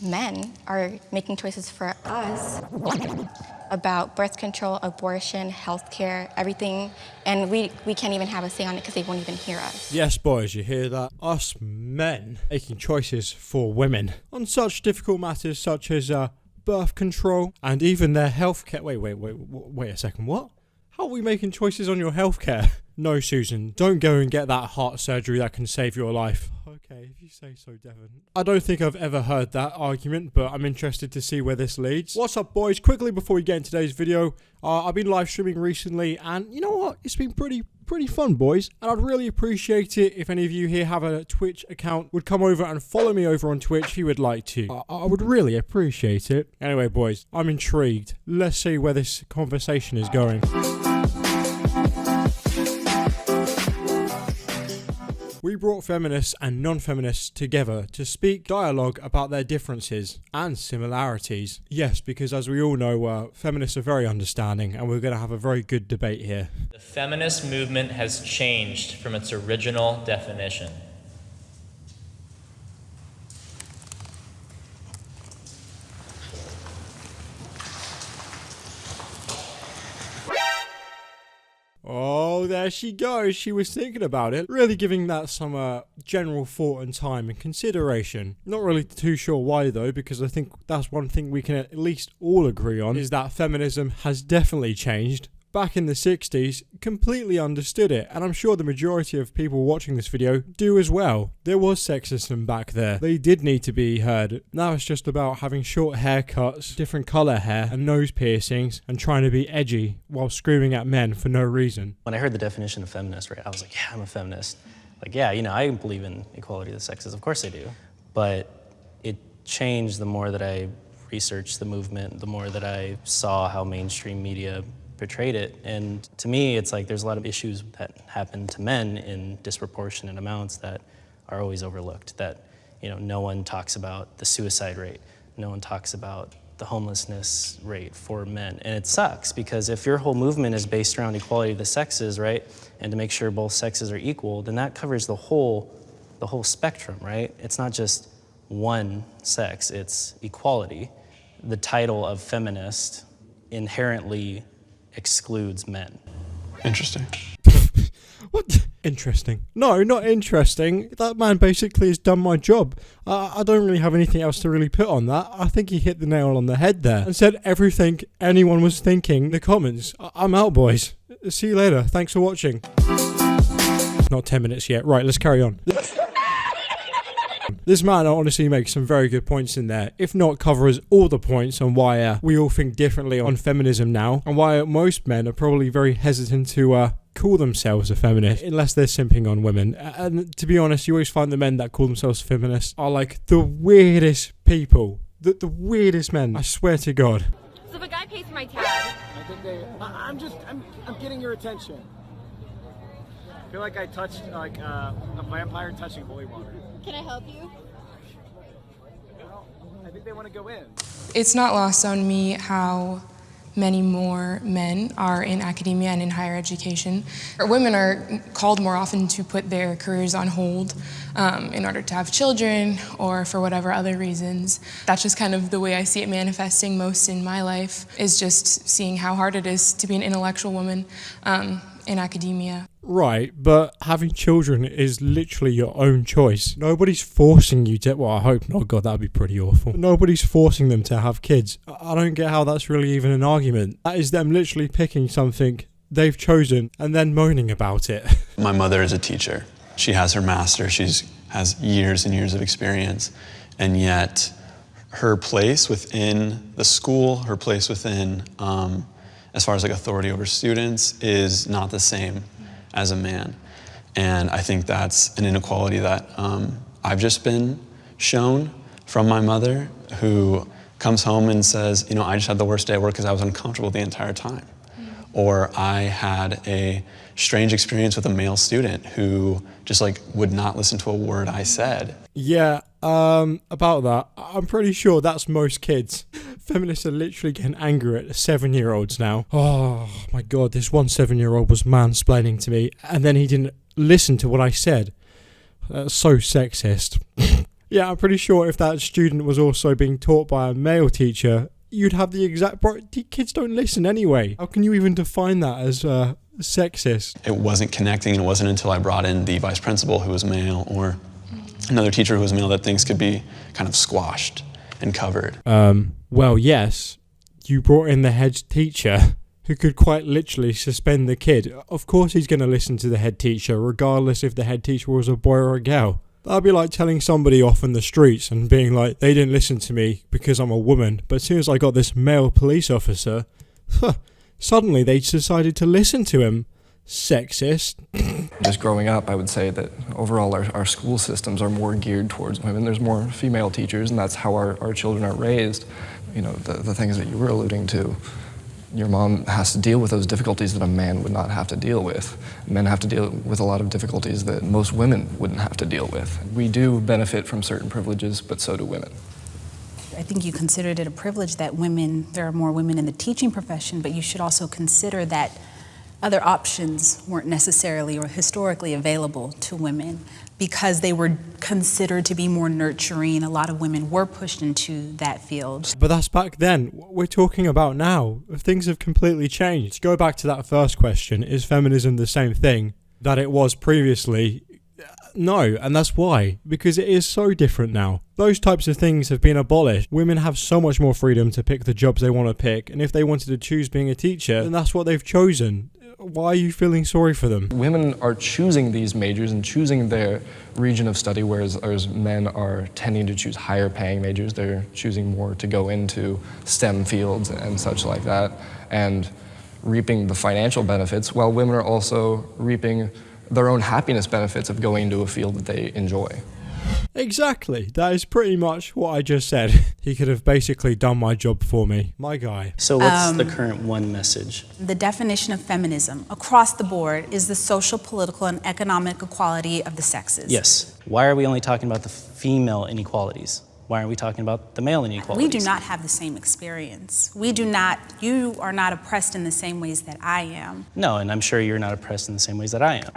men are making choices for us about birth control, abortion, healthcare, everything, and we can't even have a say on it because they won't even hear us. Yes, boys, you hear that? Us men making choices for women on such difficult matters such as birth control and even their healthcare. Wait a second, what? How are we making choices on your healthcare? No, Susan, don't go and get that heart surgery that can save your life. Okay, if you say so, Devon. I don't think I've ever heard that argument, but I'm interested to see where this leads. What's up, boys? Quickly before we get into today's video, I've been live streaming recently, and you know what? It's been pretty fun, boys, and I'd really appreciate it if any of you here have a Twitch account, would come over and follow me over on Twitch if you would like to. I would really appreciate it. Anyway, boys, I'm intrigued. Let's see where this conversation is going. We brought feminists and non-feminists together to speak dialogue about their differences and similarities. Yes, because as we all know, feminists are very understanding, and we're going to have a very good debate here. The feminist movement has changed from its original definition. Oh, there she goes. She was thinking about it. Really giving that some general thought and time and consideration. Not really too sure why though, because I think that's one thing we can at least all agree on, is that feminism has definitely changed. Back in the 60s, completely understood it, and I'm sure the majority of people watching this video do as well. There was sexism back there. They did need to be heard. Now it's just about having short haircuts, different colour hair, and nose piercings, and trying to be edgy while screaming at men for no reason. When I heard the definition of feminist, right, I was like, yeah, I'm a feminist. Like, yeah, you know, I believe in equality of the sexes. Of course I do. But it changed the more that I researched the movement, the more that I saw how mainstream media portrayed it. And to me, it's like there's a lot of issues that happen to men in disproportionate amounts that are always overlooked, that, you know, no one talks about the suicide rate, no one talks about the homelessness rate for men. And it sucks, because if your whole movement is based around equality of the sexes, right, and to make sure both sexes are equal, then that covers the whole spectrum, right? It's not just one sex, it's equality. The title of feminist inherently excludes men. Interesting. What? Interesting. No, not interesting. That man basically has done my job. I don't really have anything else to really put on that. I think he hit the nail on the head there and said everything anyone was thinking in the comments. I'm out, boys. See you later. Thanks for watching. Not 10 minutes yet. Right, let's carry on. This man honestly makes some very good points in there, if not covers all the points on why we all think differently on feminism now, and why most men are probably very hesitant to call themselves a feminist unless they're simping on women. And to be honest, you always find the men that call themselves feminists are like the weirdest people, the weirdest men, I swear to God. So if a guy pays for my tab, I think I'm getting your attention. I feel like I touched like a vampire touching holy water. can I help you? I think they want to go in. It's not lost on me how many more men are in academia and in higher education. Women are called more often to put their careers on hold in order to have children or for whatever other reasons. That's just kind of the way I see it manifesting most in my life, is just seeing how hard it is to be an intellectual woman in academia. Right, but having children is literally your own choice. Nobody's forcing you to, well, I hope not, God, that'd be pretty awful. But nobody's forcing them to have kids. I don't get how that's really even an argument. That is them literally picking something they've chosen and then moaning about it. My mother is a teacher. She has her master. She has years and years of experience. And yet her place within the school, her place within, as far as like authority over students, is not the same as a man. And I think that's an inequality that I've just been shown from my mother, who comes home and says, you know, I just had the worst day at work because I was uncomfortable the entire time. Or I had a strange experience with a male student who just like would not listen to a word I said. Yeah, about that, I'm pretty sure that's most kids. Feminists are literally getting angry at 7-year-olds now. Oh my God, this one 7-year-old was mansplaining to me and then he didn't listen to what I said. That's so sexist. Yeah, I'm pretty sure if that student was also being taught by a male teacher, you'd have the exact... Bro, kids don't listen anyway. How can you even define that as sexist? It wasn't connecting, and it wasn't until I brought in the vice principal who was male or another teacher who was male that things could be kind of squashed and covered. Well, yes, you brought in the head teacher who could quite literally suspend the kid. Of course he's going to listen to the head teacher, regardless if the head teacher was a boy or a girl. That'd be like telling somebody off in the streets and being like, they didn't listen to me because I'm a woman, but as soon as I got this male police officer, suddenly they decided to listen to him. Sexist. Just growing up, I would say that overall our school systems are more geared towards women. There's more female teachers, and that's how our children are raised. You know, the things that you were alluding to, your mom has to deal with those difficulties that a man would not have to deal with. Men have to deal with a lot of difficulties that most women wouldn't have to deal with. We do benefit from certain privileges, but so do women. I think you considered it a privilege that there are more women in the teaching profession, but you should also consider that other options weren't necessarily or historically available to women because they were considered to be more nurturing. A lot of women were pushed into that field. But that's back then. What we're talking about now, things have completely changed. Go back to that first question, is feminism the same thing that it was previously? No, and that's why, because it is so different now. Those types of things have been abolished. Women have so much more freedom to pick the jobs they want to pick, and if they wanted to choose being a teacher, then that's what they've chosen. Why are you feeling sorry for them? Women are choosing these majors and choosing their region of study, whereas men are tending to choose higher paying majors. They're choosing more to go into STEM fields and such like that, and reaping the financial benefits, while women are also reaping their own happiness benefits of going into a field that they enjoy. Exactly. That is pretty much what I just said. He could have basically done my job for me. My guy. So what's the current one message? The definition of feminism across the board is the social, political, and economic equality of the sexes. Yes. Why are we only talking about the female inequalities? Why aren't we talking about the male inequalities? We do not have the same experience. You are not oppressed in the same ways that I am. No, and I'm sure you're not oppressed in the same ways that I am.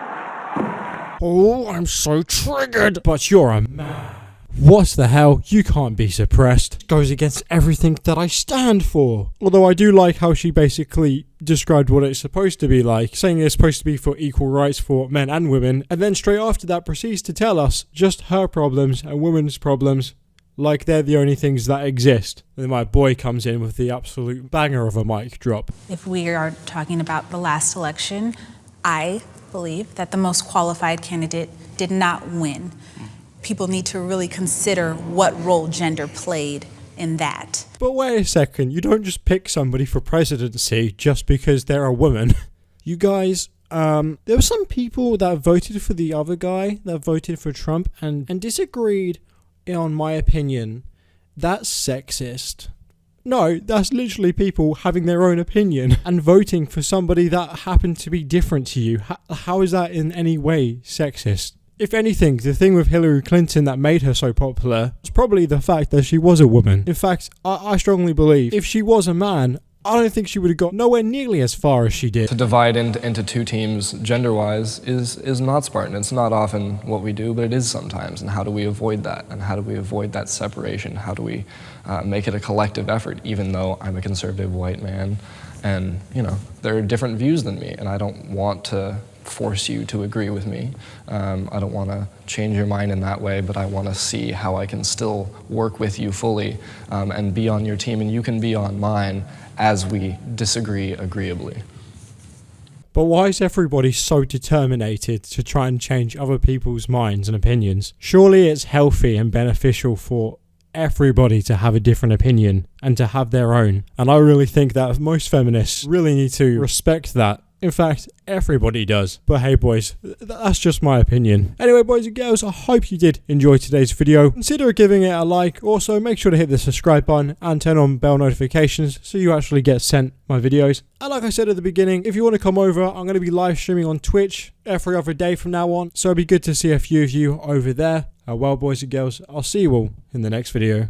Oh, I'm so triggered. But you're a man. What the hell? You can't be suppressed. Goes against everything that I stand for. Although I do like how she basically described what it's supposed to be like, saying it's supposed to be for equal rights for men and women, and then straight after that proceeds to tell us just her problems and women's problems like they're the only things that exist. And then my boy comes in with the absolute banger of a mic drop. If we are talking about the last election, I believe that the most qualified candidate did not win. People need to really consider what role gender played in that. But wait a second, you don't just pick somebody for presidency just because they're a woman. You guys, there were some people that voted for the other guy, that voted for Trump, and disagreed on my opinion. That's sexist. No, that's literally people having their own opinion and voting for somebody that happened to be different to you. How is that in any way sexist? If anything, the thing with Hillary Clinton that made her so popular was probably the fact that she was a woman. In fact, I strongly believe if she was a man, I don't think she would have got nowhere nearly as far as she did. To divide into two teams gender-wise is not Spartan. It's not often what we do, but it is sometimes. And how do we avoid that? And how do we avoid that separation? How do we make it a collective effort, even though I'm a conservative white man and, you know, there are different views than me, and I don't want to force you to agree with me. I don't want to change your mind in that way, but I want to see how I can still work with you fully and be on your team, and you can be on mine as we disagree agreeably. But why is everybody so determined to try and change other people's minds and opinions? Surely it's healthy and beneficial for everybody to have a different opinion and to have their own. And I really think that most feminists really need to respect that. In fact, everybody does. But hey boys, that's just my opinion. Anyway boys and girls, I hope you did enjoy today's video. Consider giving it a like. Also, make sure to hit the subscribe button and turn on bell notifications so you actually get sent my videos. And like I said at the beginning, if you want to come over, I'm going to be live streaming on Twitch every other day from now on. So it'd be good to see a few of you over there. Well boys and girls, I'll see you all in the next video.